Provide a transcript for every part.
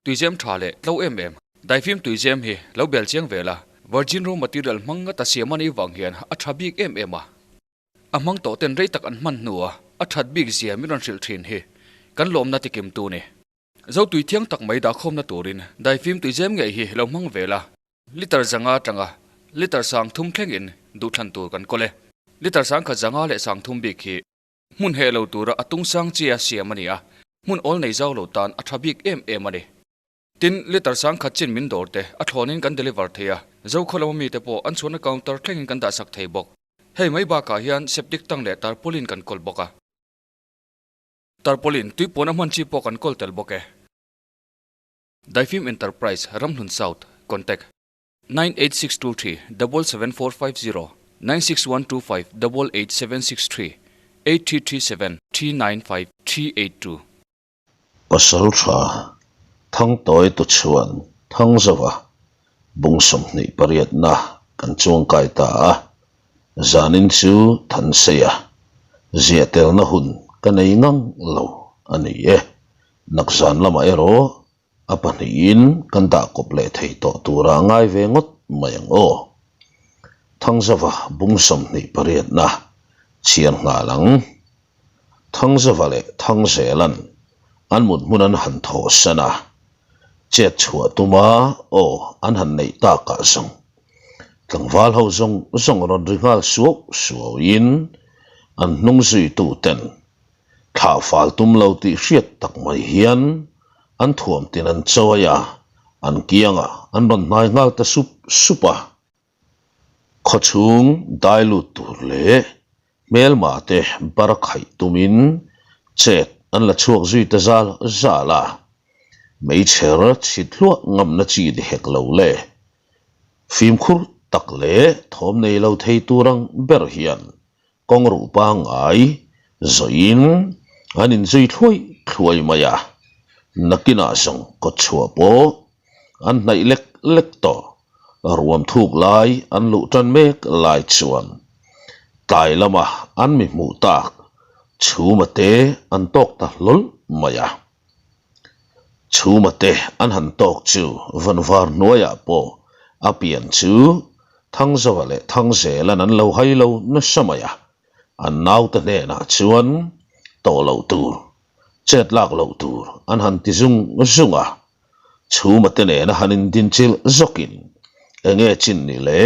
tuizem thale lo em daifim tuizem hi lo bel chiang vela virgin raw material manga ta siamani wanghian athabik amang to ten rei tak an man nuwa athat big zia miron sil thin hi kan lom na tikim tu ni zo tui thiang tak mai da khom na turin daifim tuizem nge hi lo mang vela liter zanga tanga liter sang thum thlengin du than tur kan kole liter sang kha zanga le sang thum bi khi mun he lo tura atung sang chia siamania mun ol nei zaw lo tan athabik ani tin liter sang kha chin min dorte athonin kan deliver theya zo kholom mi te po an chona counter thlengin kan da sak thei bok hei mai ba ka hian septic tang le tarpaulin kan kol boka tarpaulin tui pona man chi po kan kol tel boke Daifim Enterprise Ramhlun South contact 98623 77450 96125 88763 8337 395 382 Pasal tha thang toy to chuan thang zawa bungsom ni pariat na kan chuang kai ta zanin chu than seya ziatel na hun kanai ngang lo ani e nakzan lama ero apaniin kan da kople thei to tura ngai ve ngot mayang o thang zawa bungsom ni pariat na chiang nga lang thang zawa le thang zelan an mun munan han tho sana chet chua tuma o an han nei ta ka song tlangwal ho zong ron ringal suo in an nung zui tu ten kha fal tum lo ti hriat tak mai hian an thuam tin an chawaya an kianga an ron nai ngal ta supa khochung dailu tur le mel ma te barakhai tumin chet an la chuak zui ta zala mei cher chithlua ngam na chi de hek lo le phim khur tak le thom nei lo thei turang ber hian kong ru pa ngai zoin anin zui thloi maya nakina song ko chua po an nai lek to ruam thuk lai an lu tan mek lai chuan tai lama an mi mu tak chu mate an tok ta lol maya chu mate an han tok chu vanwar noya po apian chu thang zawale thang zelan an lo hai lo na samaya an nau ta ne na chuan to lo tur chet lak lo tur an han ti zunga chu mate ne na hanin din chil zokin enge chin ni le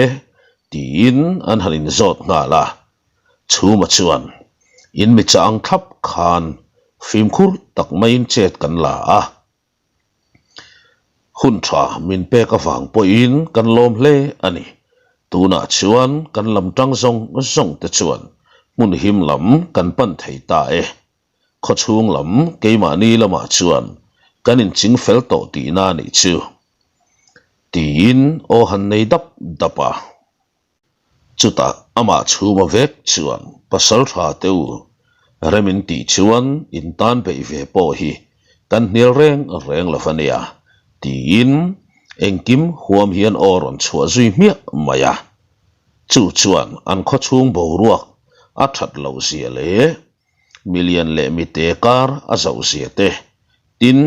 tin an hanin zot nga la chu ma chuan in mi chang thap khan phim khur tak main chet kan la hun tha min pe ka wang po in kan lom hle ani tuna chuan kan lam tang zong te chuan mun him lam kan pan thei ta kho chung lam keima ni lama chuan kanin ching fel to ti na ni chu tin o han nei dapa chuta ama chuma vek chuan pasal tha teu remin ti chuan in tan pe ve po hi kan nil reng la fania tin engkim huam hian oron chua zui mia maya chu chuan an kho chung bo ruak a that lo sia le million le mi te kar a zau sia te tin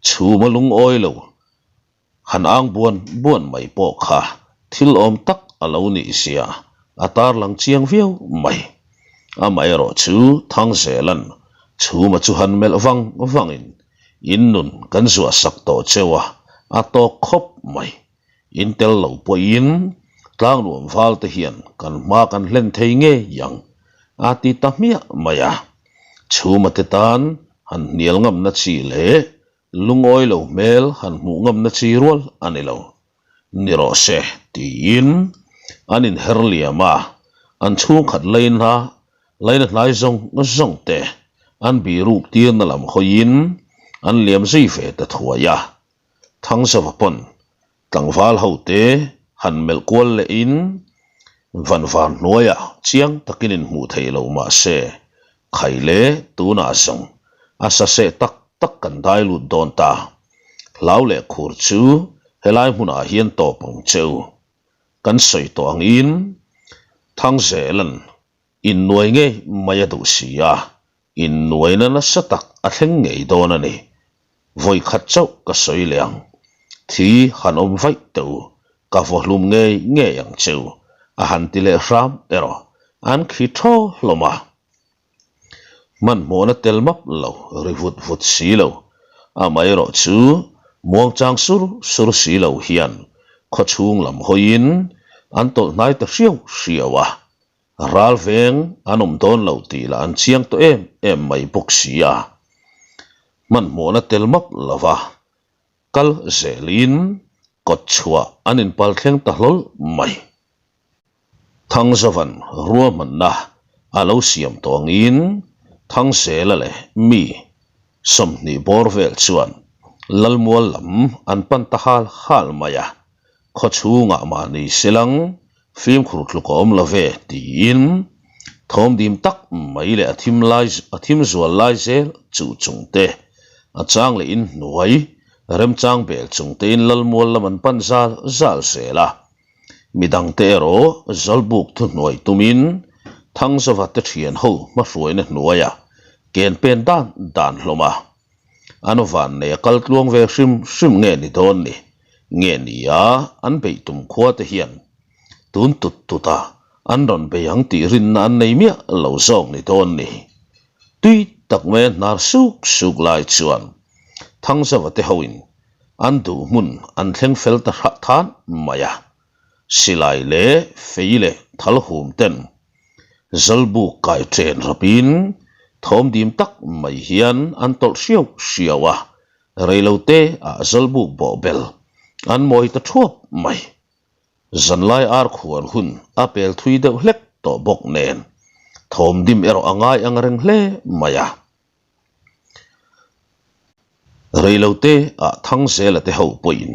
chu malung oi lo han ang buan mai po kha thil om tak alo ni sia atar lang chiang viau mai amai ro chu thang zelan chu ma chu han mel wangin in nun kan zua sak to chewa ato khop mai in tel lo po in tlang nuam fal te hian kan ma kan hlen thei nge yang ati ta mia maya chu ma te tan han nial ngam na chi le lungoi lo mel han mu ngam na chi rol ani lo niro se ti in anin herliama an chu khat lein lai zong te an bi rup tir na lam khoin an liam zui fe ta thuaya thang savapon tangwal hote han mel kwal le in vanvan noya chiang takinin mu thei lo ma se khaile tuna song asa se tak kan dai lu don ta lau le khur chu helai huna hian to pang cheu kan soi to ang in thang zelan in nuai nge maya du sia in nuai na satak a thleng ngei don ani voi khát châu cả soi liang thì han om vai tàu cả vô lùm nghe nghe yang châu han tile ram ero an khi tho loma man mona tel map lo rivut vut si lo mai ro chu muang chang sur si lo hian kho chung lam hoin an tol nai ta riawa ral veng anom don lo ti la an chiang to em mai boxia man mona tel map lava kal zelin kot chua anin pal thleng ta hlol mai thang zavan ruwa man na alo siam tong in thang se la le mi som ni borvel chuan lalmual lam an pan ta hal maya kho chunga ma ni selang phim khur tlukom lave tin thom dim tak mai le athim zual lai zel chu chungte achang le in nuai rem chang bel chungte in lalmual lam an pan zal sela midang te ro zalbuk thu nuai tumin thang zawa te thian ho ma ruai na nuaya ken pen dan hloma anovan ne kal tluang ve shim nge ni don ni nge ni ya an be tum khwa te hian tun tuta an ron be yang ti rin na an nei mia lo zong ni don ni tui tak me nar suk lai chuan thang zawa te hoin an du mun an thleng fel ta than maya silai le feile thal hum ten zalbu kai tren rapin thom dim tak mai hian an tol siawa reilote a zalbu bobel an moi ta thuap mai zanlai ar khuan hun apel thui de hlek to bok nen thom dim ero angai angreng hle maya reilote a thang sela te ho poin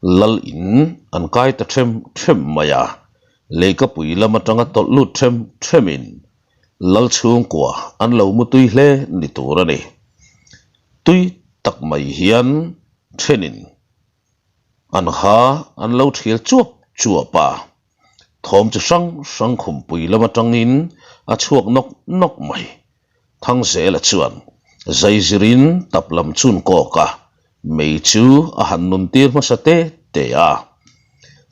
lal in an kai ta them maya leika pui lama tanga tol lu themin lal chung kwa an lo mu tui hle ni tura ni tui tak mai hian thenin an ha an lo thiel chuapa thom chu sang khum pui lama tangin a chuak nok mai thang se la chuan zaizirin taplam chun ko ka mei chu a han nun tir ma sate te a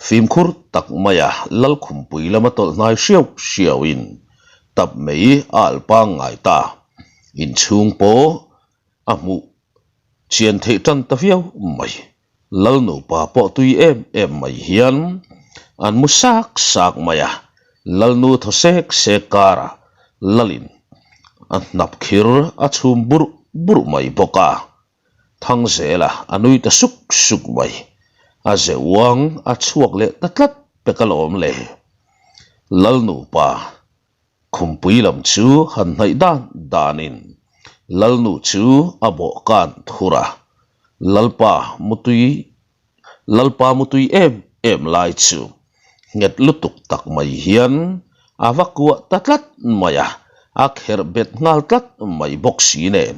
phim khur tak maya lal khum pui lama tol nai siau in tap mei al pa ngai ta in chung po amu chian the tan ta fiau mai lal no pa po tui em mai hian an mu sak maya lal nu tho se kara lalin an nap khir a chum bur mai boka thang zela anui ta suk mai a zewang a chuak le tatlat pekalom le lal nu pa khumpui lam chu han nai danin lal nu chu abo kan thura lalpa mutui em lai chu nget lutuk tak mai hian avakua tatlat maya akher bet ngal tat mai boxi nen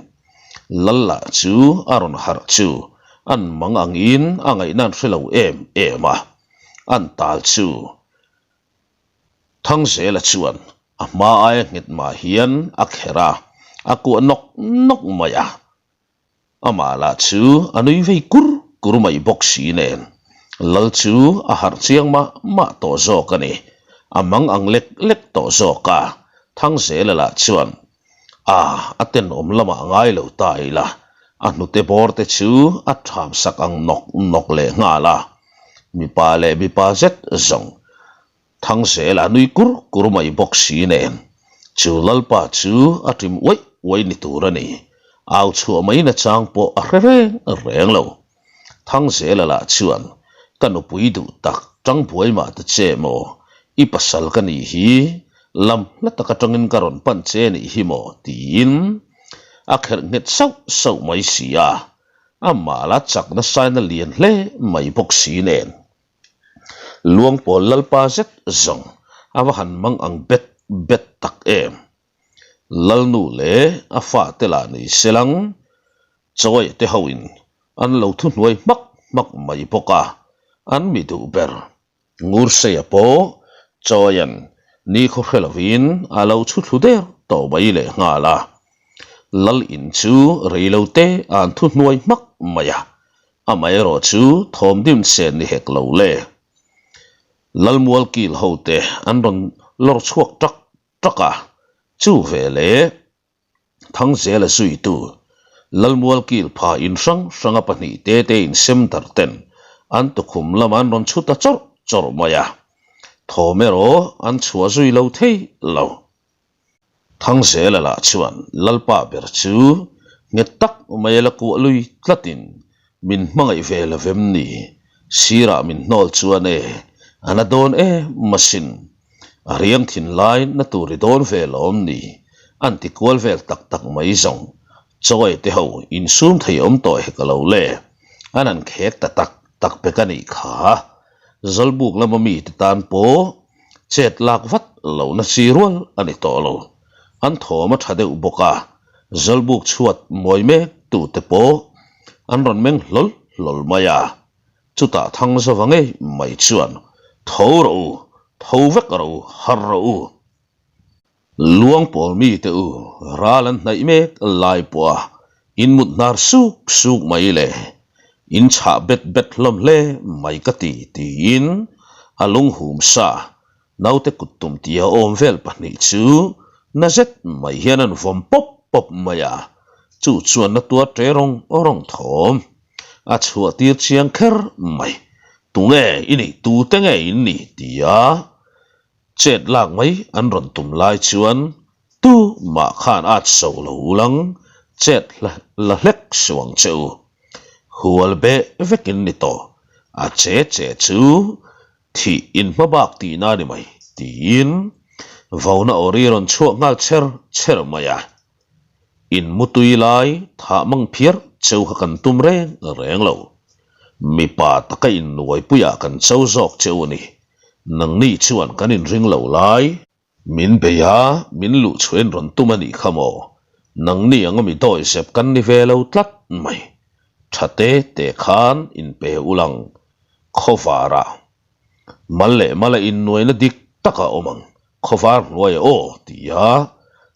lalla chu aron har chu an mangangin angai nan hrelo ema an tal chu thang zela chuan ama ai nget ma hian akhera aku nok maya ama la chu anui vei kur mai boxi nen lal chu a har chiang ma to zo kani amang ang lek to zo ka thang zela la chuan aten om lama ngai lo tai la anu te bor te chu a tham sak ang nok le nga la mi pa zet zong thang se la nui kur mai boxi nen chu lalpa chu atim wai ni turani au chu mai na chang po a reng lo thang se la chuan kanu pui du tak tang buai ma ta che mo i pasal kani hi lam la takatangin karon pan che ni hi mo tin akher nget sau mai sia amma la chak na sai na lian hle mai boxi nen luang pol lalpa zet zong awa han mang ang bet tak em lal nu le afa te la ni selang chawai te hawin an lo thu nuai mak mai poka an mi du ber ngur se po chawayan ni kho khelovin alo chu der to bai le nga la lal in chu reilote an thu nuai maya amai ro chu thom dim sen ni hek lo le lalmual kil hote anron lor chuak traka chu ve le thang zela sui tu lalmual kil pha in ranga pani te in sem tar ten an tu khum lam an ron chuta chor maya thomero an chua zui lo thei lo thang zela la chuan lalpa ber chu nge tak mai la ku lui tlatin min mangai vel vem ni sira min nol chuan e anadon e masin ariang thin line na turi don vel om ni anti kwal vel tak mai zong choi te ho in sum thei om to he ka lo le anan khek ta tak pe ka ni kha zalbuk lama mi te tan po chet lak vat lo na sirwal ani to lo an thoma thade uboka zalbuk chuat moi me tu te po an ron meng lol maya chuta thang sa wange mai chuan thau vek ro har ro luang pol mi te u ralan nai me lai po in mut nar suk mai le in cha bet lom le mai ka ti in alung hum sa naute kutum tia om vel pani chu na zet mai hianan vom pop maya chu chuan na tua trerong orong thom a chua tir chiang kher mai tunge ini tu tenge ini tia chet lak mai an ron tum lai chuan tu ma khan at so lo lang chet la hlek suang cheu hual be vekin ni to a che chu thi in mabak ti na ni mai ti in vauna ori ron chuak ngal cher maya in mutui lai tha mang phiar cheu ha kan tum reng lo mi pa taka in nuai puya kan chau zok cheu ni nang ni chuan kan in ring lo lai min beya min lu chuen ron tumani khamo nang ni angami doi sep kan ni velo tlat mai thate te khan in pe ulang khofara mala in nuai na dik taka omang khofar nuai o tia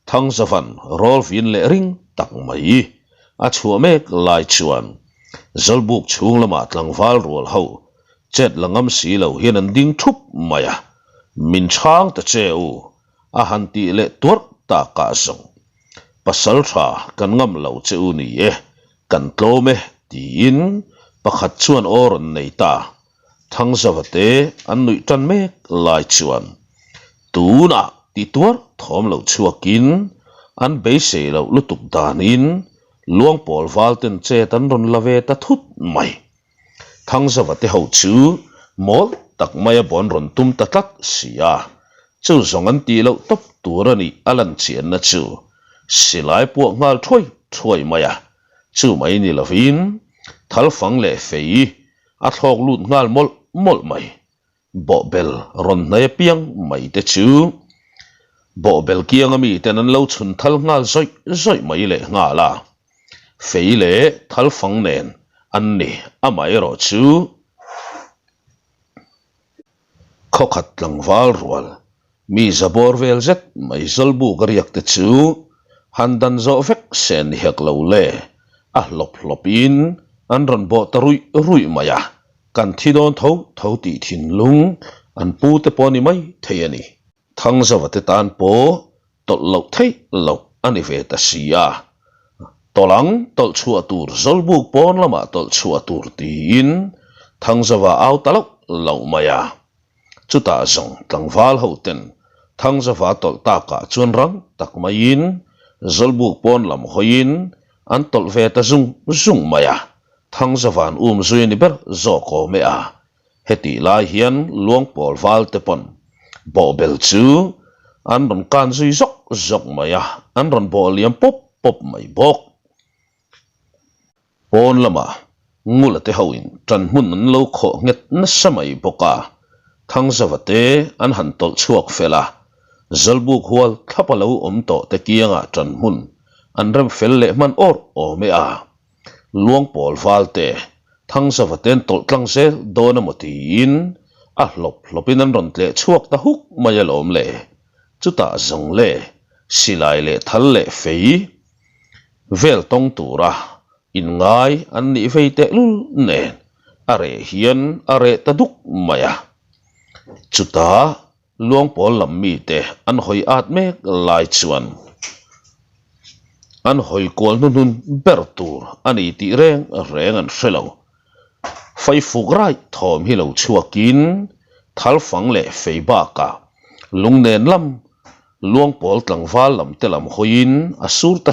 thang safan rolf in le ring tak mai a chua mek lai chuan zalbuk chung lama tlangwal rol ho chet langam si lo hian an ding thup maya min chang ta cheu a hanti le tur ta ka song pasal tha kan ngam lo cheu ni e kan tlome ti in pakhat chuan oron nei ta thang zawate an nui tan mek lai chuan tuna ti tur thom lo chuakin an be se lo lutuk danin luang pol valten che tan ron lave ta thut mai thang zawate ho chu mol tak maya bon ron tum ta tlat sia chu zong an ti lo top turani alan chian na chu silai pu ngal thoi maya chu mai ni lovin thal fang le fei a thlok lut ngal mol mai bo bel ron nai piang mai te chu bo bel kiang ami ten an lo chun thal ngal zoi mai le nga la fei le thal fang nen an ni amai ro chu khokhat langwal rual mi zabor vel zet mai zalbu gariak te chu handan zo vek sen hek lo le a lop in an ron bo tarui maya kan thidon tho ti thin lung an pu te poni mai theiani thang zawate tan po tol lo thei lo ani ve ta sia tolang tol chua tur zolbuk pon lama tol chua tur ti in thang zawa au talok lo maya chuta zong tlangwal ho ten thang zawa tol ta ka chuan rang tak mai in zolbuk pon lam hoin an tol ve ta zung maya thang zawan zui ni ber zo ko me a heti lai hian luang pol val te pon bo bel chu an ron kan zui zok maya an ron bo liam pop mai bok pon lama ngula te hoin tran mun an lo kho nget na samai boka thang zawate an han tol chuak fela zalbuk hual thapalo om to te kianga tran mun an rem fel le man o me a luang pol valte thang zawaten tol tlang se dona moti in a lopin an ron tle chuak ta huk mayalom le chuta zong le silai le thal le fei vel tong tura in ngai an ni vei te lu nen are hian are ta duk maya chuta luang pol lam mi te an hoi at mek lai chuan an hoi kol nun bertur ani ti reng an hrelo fai fuk rai thom hi lo chuakin thal fang le fei ba ka lungnen lam luang pol tlangwal lam te lam hoin asur ta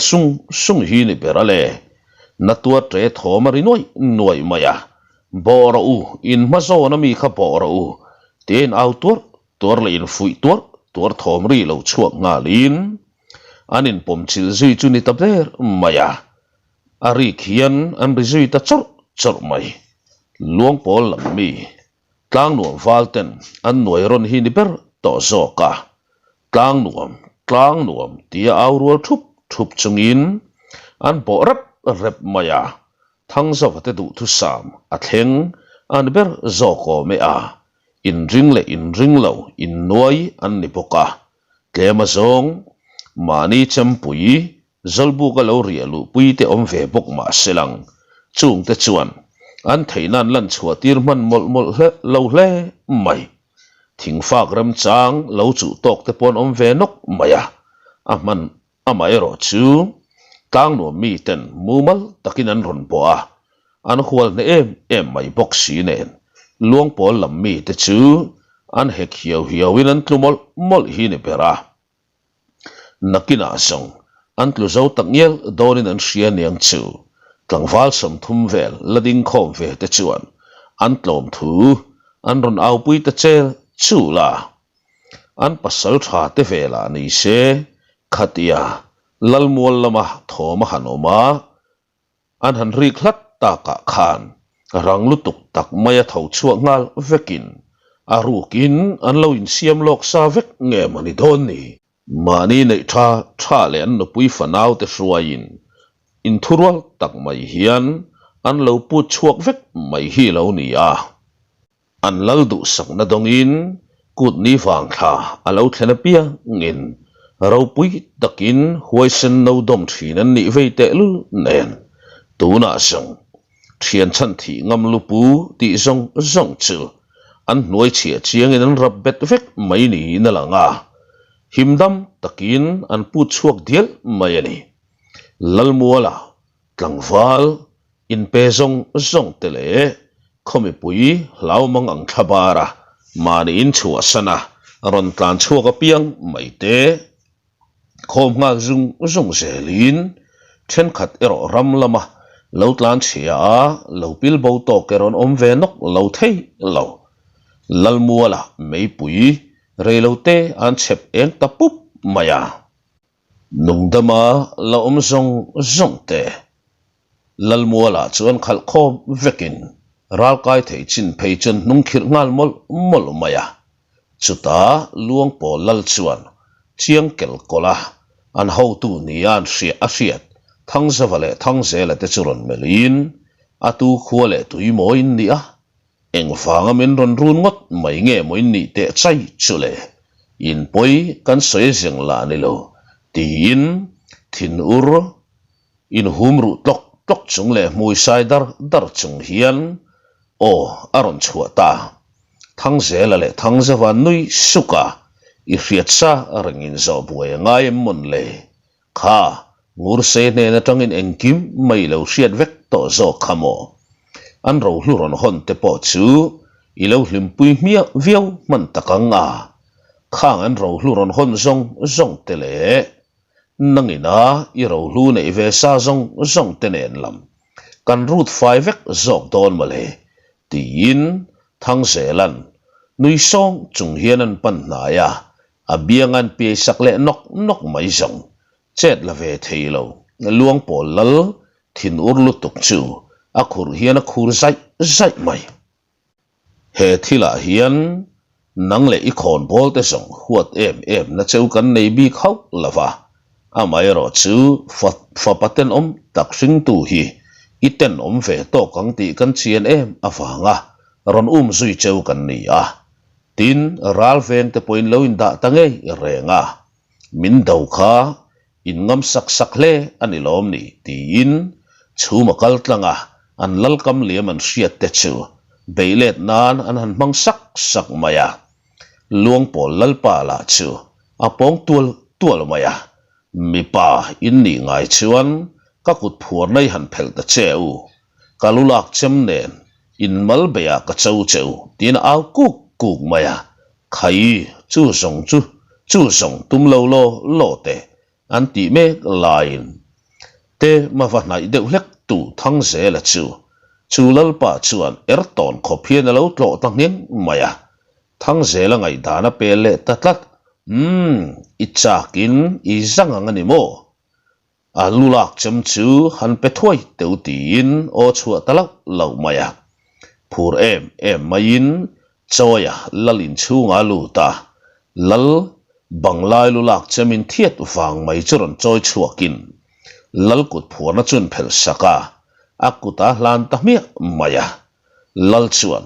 sung hi ni berale na tua tre thomari noi maya bora u in mazo na mi kha bora u ten autor tor le in fui tor thomri lo chuak nga lin anin pom chil zui chu ni tabler maya ari khian an ri zui ta chor mai luang pol lam mi tlang nuam valten an noi ron hi ni ber to zoka tlang nuam tia aurul thup chungin an bo rep maya thang zo te du thu sam a thleng an ber zoko me a in ring lo in noi an ni poka tlema zong mani champui zalbu ka lo rialu pui te om ve bok ma selang chung te chuan an theinan lan chhuat tir man mol lo hle mai thing fak ram chang lo chu tok te pon om ve nok maya aman amai ro chu tang no mi ten mumal takin an ron po a an khwal ne em mai bok si nen luang pol lam mi te chu an hek hiau in an tlumol mol hi ne pera nakina song an tlu zo tak ngel donin an hria niang chu tlangwal som thum vel lading khom ve te chuan an tlom thu an ron au pui te chel chu la an pasal tha te vela ni se khatia lalmual lama thoma hanoma an han ri khlat ta ka khan rang lutuk tak maya thau chuak ngal vekin arukin an lo in siam lok sa vek nge mani don ni mani nei tha le an no pui fanau te hruain in thurwal tak mai hian an lo pu chuak vek mai hi lo ni a an lal du sak na dongin kut ni wang tha alo thlena pia ngin ro pui takin huaisen no dom thin an ni vei te lu nen tuna sang thian chan thi ngam lu pu ti zong chil an nuai chia chiang in an rap bet vek mai ni na langa himdam takin an pu chuak dial mai ani lalmuala tlangwal in pe zong tele khomi pui lau mang ang thabara mani in chua sana ron tlan chuak a piang mai te khom nga zung zelin then khat ero ram lama lo tlan chia lo pil bo to keron om ve nok lo thei lo lalmuala mei pui reilo te an chep eng tapup maya nungdama la om zong te lalmuala chuan khal khom vekin ral kai thei chin phei chen nung khir ngal mol maya chuta luang po lal chuan chiang kel kola an ho tu ni an hriat thang zawale thang zela te churon melin atu khuale tui moin ni a eng fanga men ron run ngot mai nge moin ni te chai chule in poi kan soi jeng la ni lo tin thin ur in humru tlok chung le mui sai dar chung hian o aron chuata thang zela le thang zawa nui suka i hriat sa rengin zo buai ngai mon le kha ngur se ne na tangin engkim mai lo hriat vek to zo khamo an ro hluron hon te po chu i lo hlim pui mia viau man takanga khang an ro hluron hon zong te le nangina i ro hlu nei ve sa zong te nen lam kan rut fai vek zok don male tin thang zelan nui song chung hian an pan na ya abiangan pe sakle nok mai zong chet la ve theilo luang pol lal thin ur lu tuk chu akhur hian akhur zai mai he thila hian nang le i khon bol te song huat em na cheu kan nei bi khau lava amai ro chu fa paten om tak hring tu hi iten om ve to kang ti kan chien em awanga ron zui cheu kan ni a tin ral veng te point lo in da tange renga min dau kha in ngam sak hle ani lom ni tin chu makal tlanga an lalkam liam an hriat te chu beilet nan an han mang sak maya luang pol lalpa la chu apong tual maya mi pa in ni ngai chuan ka kut phur nei han phel ta cheu kalulak chem nen in mal beya ka cheu tin au kuk maya khai chu song tum lo te an ti me lain te ma va nai deuh hlek tu thang ze la chu lalpa chuan ton khophian lo tlo tang ning maya thang ze la ngai dana pele tatlat ichakin izang angani mo alulak chem chu han pe thoi teu tin o chua talak lo maya phur em main choya lalin chu nga lu ta lal banglai lulak chemin thiet wang mai churon choi chuakin lal kut phur na chun phel saka akuta hlan ta mi maya lal chuan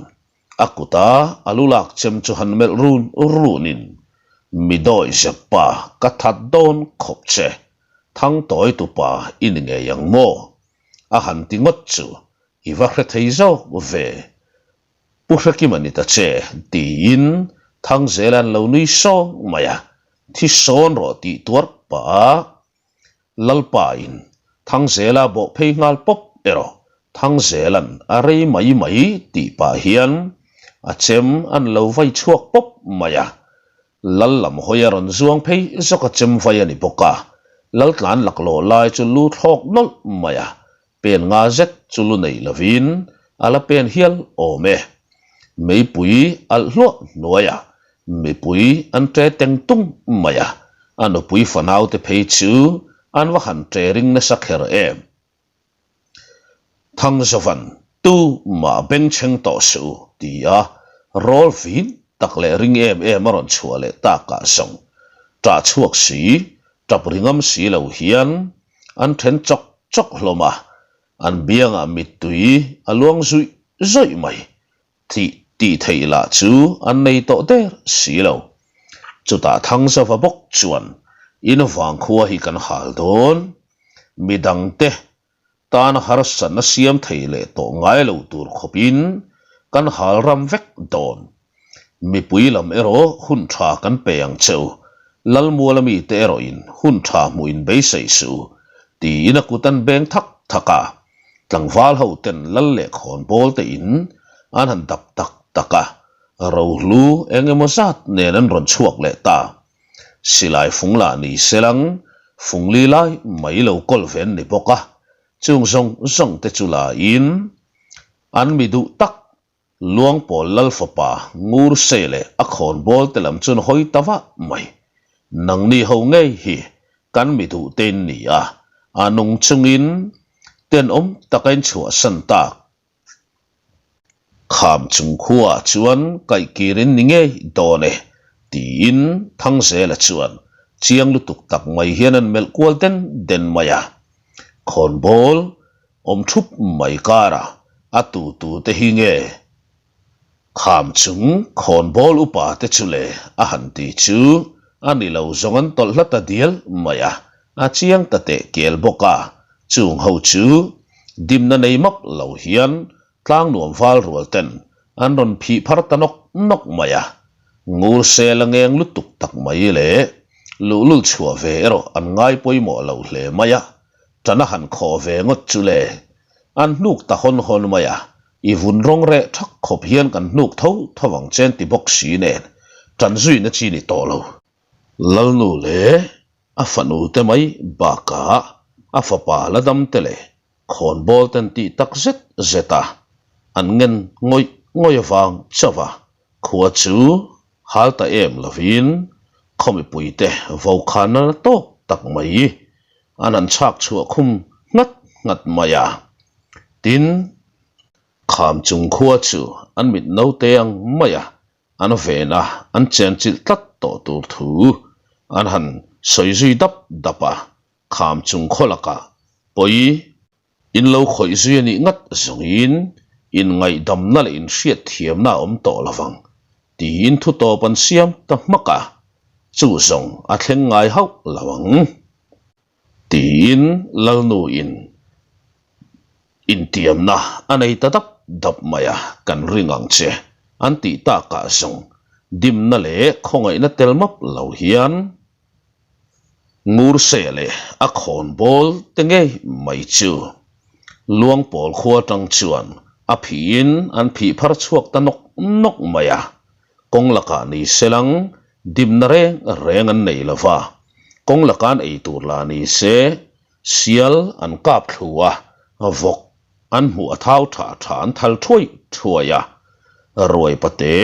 akuta alulak chem chu han mel runin midoi japa kathat don khopche thang toi tu pa in nge yang mo a han tingot chu iwa hre theizo ve puhraki manita che tin thang zelan lo nui so maya thi son ro ti tuar pa lalpa in thang zela bo phei ngal pop ero thang zelan arei mai ti pa hian a chem an lo vai chuak pop maya lal lam hoyaron zuang phei zoka chem vai ani boka lal tlan laklo lai chu lu thok nol maya pen nga zet chu lu nei lovin ala pen hial o me mei pui al hlo noya mei pui an tre teng tung maya ano pui fanau te phei chu an wa han tre ring na sakher em thang zovan tu ma beng cheng to su tia rol fin takle ring em maron chuale ta ka song ta chuak si trap ringam si lo hian an then chok hloma an bianga mitui aluang zoi mai ti theila chu an nei to der si lo chu ta thang sa fa bok chuan in wang khuwa hi kan hal don midang te tan har san na siam theile to ngai lo tur khopin kan hal ram vek don mi puilam ero hun tha kan peyang cheu lal mualami te ero in hun tha muin be sei su ti ina kutan beng thaka tlangwal ho ten lal le khon bol te in an han dap taka ro lu engemosat nenan ron chuak le ta silai fungla ni selang fungli lai mai lo kol ven ni boka chung song te chula in an mi du tak luang pol lal fapa ngur sele a khon bol telam chun hoi tawa mai nang ni ho ngei hi kan mi du ten ni a anung chungin ten takain chua san tak kham chung khuwa chuan kai kirin ninge done tin thang se la chuan chiang lu tuk tak mai hian an mel kwal ten den maya khon bol thup mai kara atu te hinge kham chung khon bol upa te chule a han ti chu ani lo zongan tol hlata dial maya a chiang ta te kel boka chung ho chu dimna nei map lo hian tlang nuam fal rual ten an ron phi phar tanok nok maya ngur se langeng lutuk tak mai le lulul chua ve ero an ngai poimo lo hle maya tana han kho ve ngot chule an nuk ta hon maya i vun rong re thak khop hian kan nuk thawang chen ti bok si nen tran zui na chi ni to lo lal nu le a fanu te mai baka a fapa la dam te le khon bol ten ti tak zeta an ngen ngoi wang chawa khuwa chu halta em lovin khomi puite vo khana to tak mai anan chak chua khum ngat maya tin kham chung khuwa chu an mit no te ang maya an vena an chen chil tat to tur thu an han soi zui dapa kham chung kholaka poi in lo khoi zui ni ngat zongin in ngai dam na le in hriat thiam na to lawang tin thu to pan siam ta maka chu zong a thleng ngai hau lawang tin lalnu in intiam na anei tatap dap maya kan ringang che anti ta ka song dim na le khongai na telmap lo hian ngur se le a khon bol tenge mai chu luang pol khua tang chuan a phiin an phi phar chuak ta nok maya kong laka ni selang dim na reng an nei lova kong lakan ei tur la ni se sial an kap thua avok an mu athau tha than thal thuaya roi pate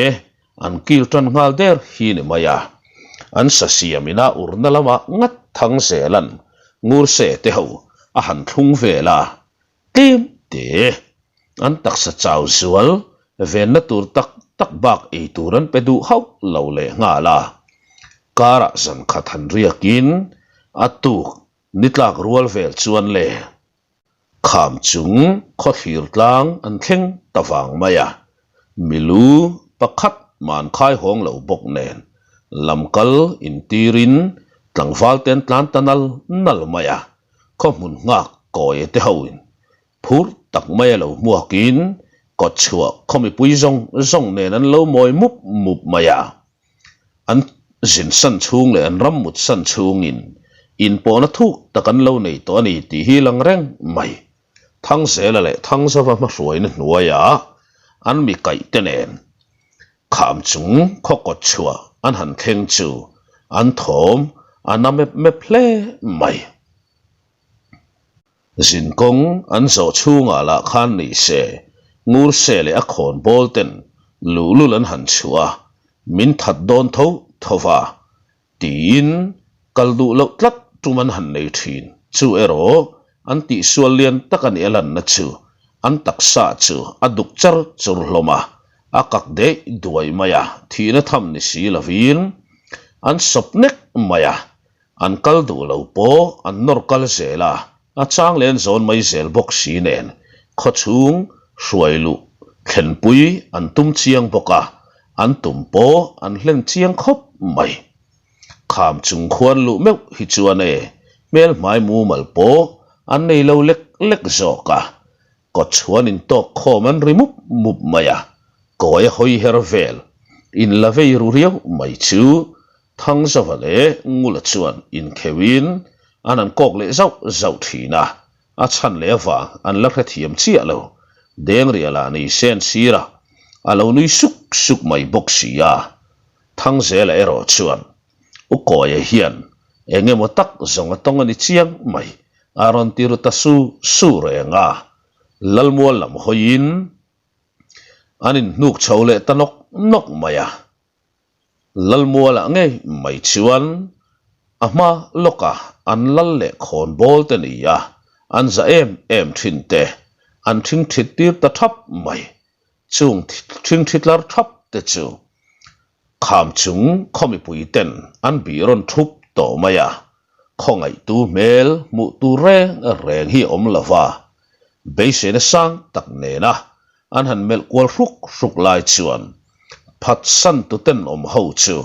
an kil tan ngal der hi ne maya an sasiamina urna lama ngat thang selan ngur se te ho a han thung vela tim te an taksa chaw zual ven na tur tak bak ei turan pedu hau lo le nga la kara zan khathan riakin atuk nitlak rual vel chuan le kham chung khothir tlang an thleng tawang maya milu pakhat man khai hong lo bok nen lamkal intirin tlangwal ten tlan tanal nal maya khomun ngak koi te hoin phur tak maya lo muakin ko chua khomi pui zong nen an lo moi mup maya an zin san chung le an ram mut san chung in po na thuk takan lo nei to ni ti hi lang reng mai thang se la le thang sa va ma ruai na nuaya an mi kai te nen kham chung khokot chua an han thleng chu an thom an me ple mai zin kong an zo chunga la khan ni se ngur se le a khon bol ten lulu lan han chua min that don tho thova tin kaldu lo tlat tuman han nei thin chu ero an ti sual lian takan elan na chu an taksa chu aduk char chur hloma akak de duai maya thina tham ni si lavin an sopnek maya an kaldu lo po an nor kal zela a chang len zon mai zel bok si nen khochung hruailu thlenpui an tum chiang boka an tum po an hlen chiang khop mai kham chung khuan lu meu hi chuan e mel mai mu mal po an nei lo lek zoka ko chuan in to khoman rimup mup maya koi hoi her vel in lavei ru riau mai chu thang zawale ngula chuan in khewin anan kok le zau thina a chan le wa an la kha thiam chi alo deng riala ni sen sira alo nui suk mai boxia thang zela ero chuan u koya hian enge mo tak zonga tonga ni chiang mai aron tiru tasu su renga lalmual lam hoin anin nuk chawle tanok maya lalmual nge mai chuan ama loka an lalle khon bol te niya an za em thinte an thing thit tir ta thap mai chung thing thitlar thap te chu kham chung khomi pui ten an biron thup to maya khongai tu mel mu tu reng hi om lava beise na sang tak ne na an han mel kwal ruk lai chuan phat san tu ten om ho chu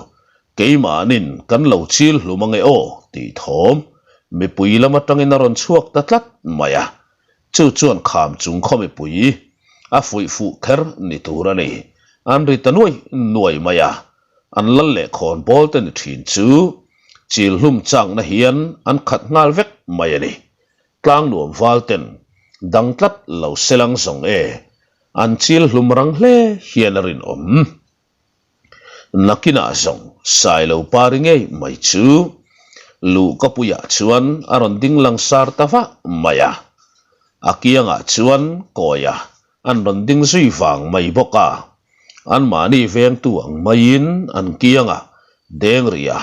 keima nin kan lo chil hlumangai o ti thom mi pui lama tangin aron chuak tatlat maya chu chuan kham chung khomi pui a fui fu kher ni turani an ritanoi nuai maya an lalle khon bol ten thin chu chil hlum chang na hian an khat ngal vek maya ni tlang nuam valten dangtlat lo selang song e an chil hlum rang hle hian rin om nakina zong sai lo paringe mai chu lu kapuya chuan aron ding lang sar tawa maya akianga chuan koya an ron ding zui wang mai boka an mani veng tu ang main an kianga deng ria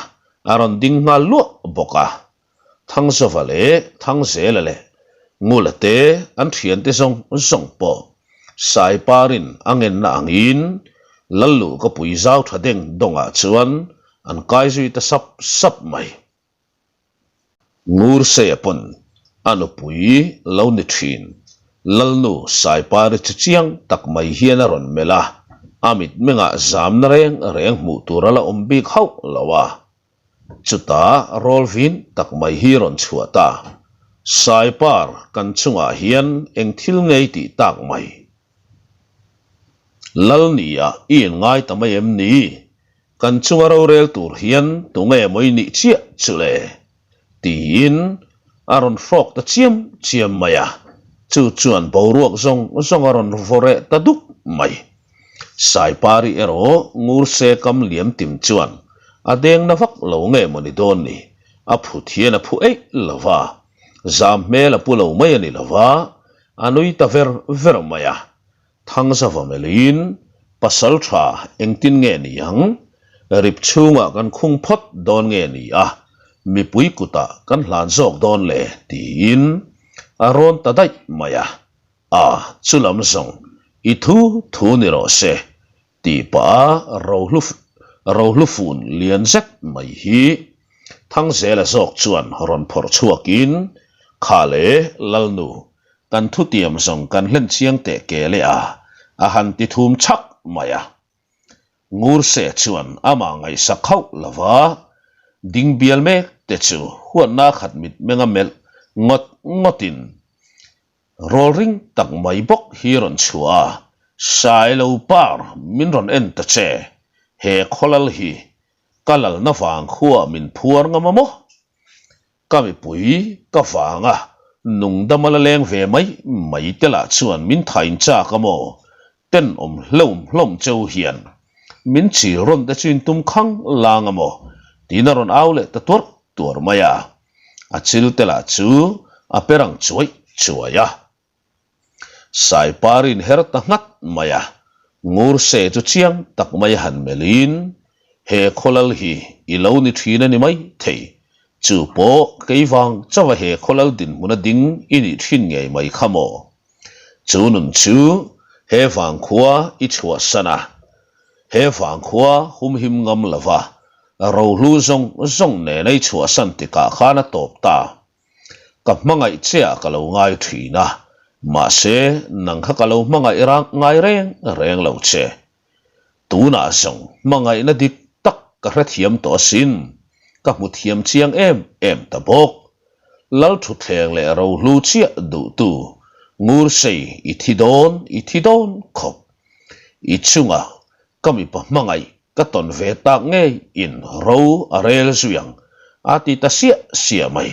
aron ding ngal lu boka thang sovale thang zelale ngulate an thian te song po sai parin angen na angin lallu ka pui zau thadeng donga chuan an kai zui ta sap mai ngur se pon anu pui lo ni thin lalnu sai par chiang tak mai hian ron mela amit menga zam na reng mu turala ombik hau lawa chuta rolvin tak mai hi ron chuata sai par kan chunga hian eng thil ngei ti tak mai lal nia in ngai tamai em ni kan chunga ro rel tur hian tunge moi ni chia chule tin aron frok ta chiam maya chu chuan boruak zong aron vore ta duk mai sai pari ero ngur se kam liam tim chuan adeng na vak lo nge moni don ni a phut hian a phu ei lova zam mel a pulo mai ani lova anui ta ver maya thang sa vamelin pasal tha engtin nge ni yang rip chunga kan khung phot don nge ni a mi pui kuta kan hlan zok don le tin aron ta dai maya a chulam zong i thu ni ro se ti pa ro hlu fun lian zet mai hi thang zela zok chuan ron phor chuakin khale lalnu kan thu tiam zong kan hlen chiang te ke le a han ti thum chak maya ngur se chuan ama ngai sakhau lova ding bial me te chu huan na khat mit menga mel ngotin rolling tak mai bok hiron chua sai lo par min ron en ta che he kholal hi kalal na fang khuwa min phuar ngamamo kami pui ka fanga nung damala leng ve mai tela chuan min thain cha kamo ten hlom cheu hian min chi ron da chin tum khang langamo tinaron aule ta tur maya achil tela chu aperang chuaya sai parin herta ngat maya ngur se chu chiang tak mai han melin he kholal hi iloni thina ni mai thei chu po keiwang chawa he kholal din muna ding ini thin nge mai khamo chu nun chu he wang khuwa I chua sana he wang khuwa hum him ngam lava ro hlu zong ne nei chua san ti ka khana top ta ka mangai chia ka lo ngai thina ma se nang kha ka lo mangai rang ngai reng lo che tu na song mangai na dik tak ka hra thiam to sin ka mu thiam chiang em ta bok lal thu thleng le ro hlu chia du tu ngur sei I thidon khop I chunga kami pa mangai ka ton ve tak nge in ro arel zuyang ati ta sia mai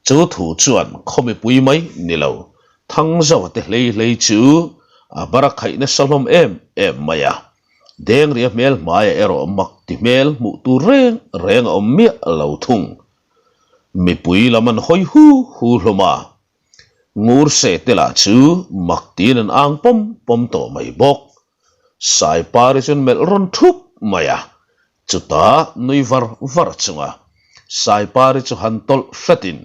chu thu chuan khomi pui mai nilo thang zaw te lei chu a barakhai na salom em maya deng ria mel maya ero mak ti mel mu tu reng om mi lo thung mi pui laman hoi hu hloma ngur se tela chu mak tin an ang pom to mai bok sai parison mel ron thup maya chuta nui var chunga sai pari chu hantol fatin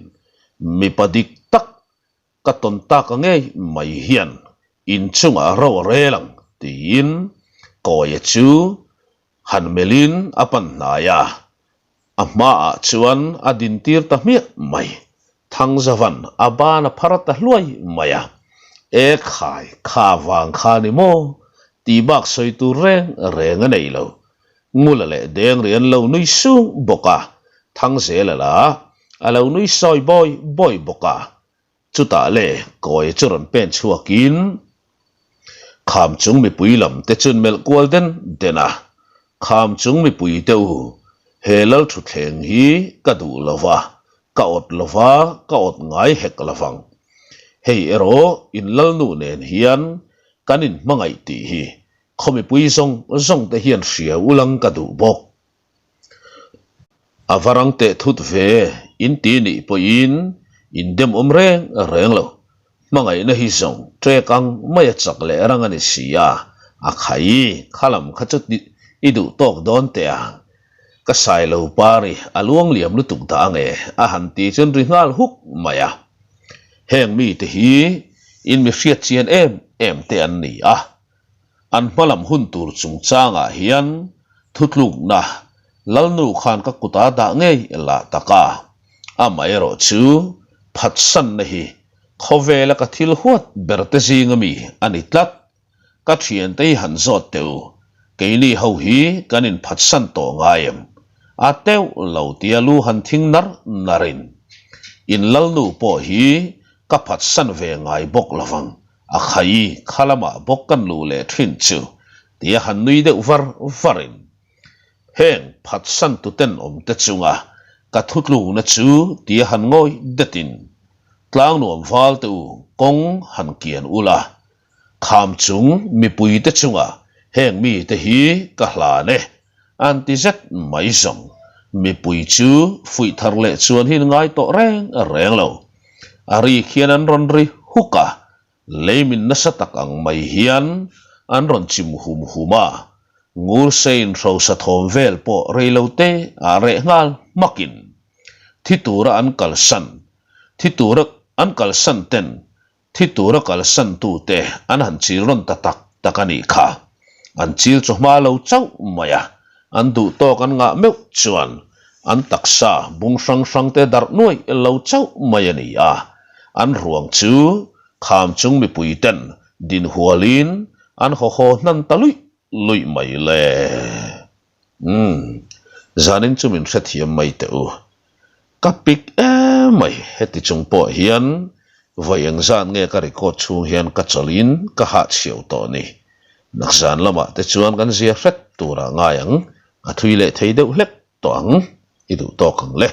mi padik tak katon tak nge mai hian in chunga ro relang tin koye chu han melin apan naya ama chuan adin tir ta mi mai thang zavan abana pharata hluai maya e khai kha wang kha ni mo ti bak soi tu reng nei lo ngulale deng rian lo nui su boka thang zela la alo nui soi boy boka chuta le koi churon pen chuakin kham chung mi puilam te chun mel golden dena kham chung mi pui teu helal thu thleng hi ka du lova ka ot ngai hek lavang hei ero in lal nu nen hian kanin mangai ti hi khomi pui zong te hian ria ulang ka du bok avarang te thut ve in ti ni po in dem reng lo mangai na hi zong tre kang mai chak le rang ani sia a khai khalam khachut idu tok don te a ka sai lo pari aluang liam lu tuk da nge a han ti chen ri ngal huk maya heng mi te hi in mi hriat chian em te an ni a an malam hun tur chung changa hian thutluk na lalnu khan ka kuta da nge la taka amai ro chu phatsan na hi khovela ka thil huat berte zingami ani tlat ka thian te han zot teu keini ho hi kanin phatsan to ngaim ateu lo tialu han thing narin in lal nu po hi ka phat san ve ngai bok lawang a khai khalama bok kan lu le thin chu tia han nui de varin heng phat san tu ten om te chunga ka thutlu na chu tia han ngoi detin tlang nuam wal tu kong han kian ula kham chung mi pui te chunga heng mi te hi ka hla ne anti zet mai zong mi pui chu fui thar le chuan hin ngai to reng lo ari khian an ron ri huka leimin na satak ang mai hian an ron chim huma ngur sein ro sa thom vel po reilo te a re ngal makin thitura an kalsan thitura an kalsan ten thitura kalsan tu te an han chil ron tatak takani kha an chil chu ma lo chau maya an du to kan nga meu chuan an taksa bung sang te dar nuai lo chau maya ni a an ruang chu kham chung mi pui ten din hualin an ho nan talui lui mai le zanin chu min hret hiam mai te u kapik mai heti chung po hian vayang zan nge ka record chung hian ka cholin ka ha chiau to ni naksan lama te chuan kan zia hret tura ngayang a thui le thei deuh hlek to ang idu to kang le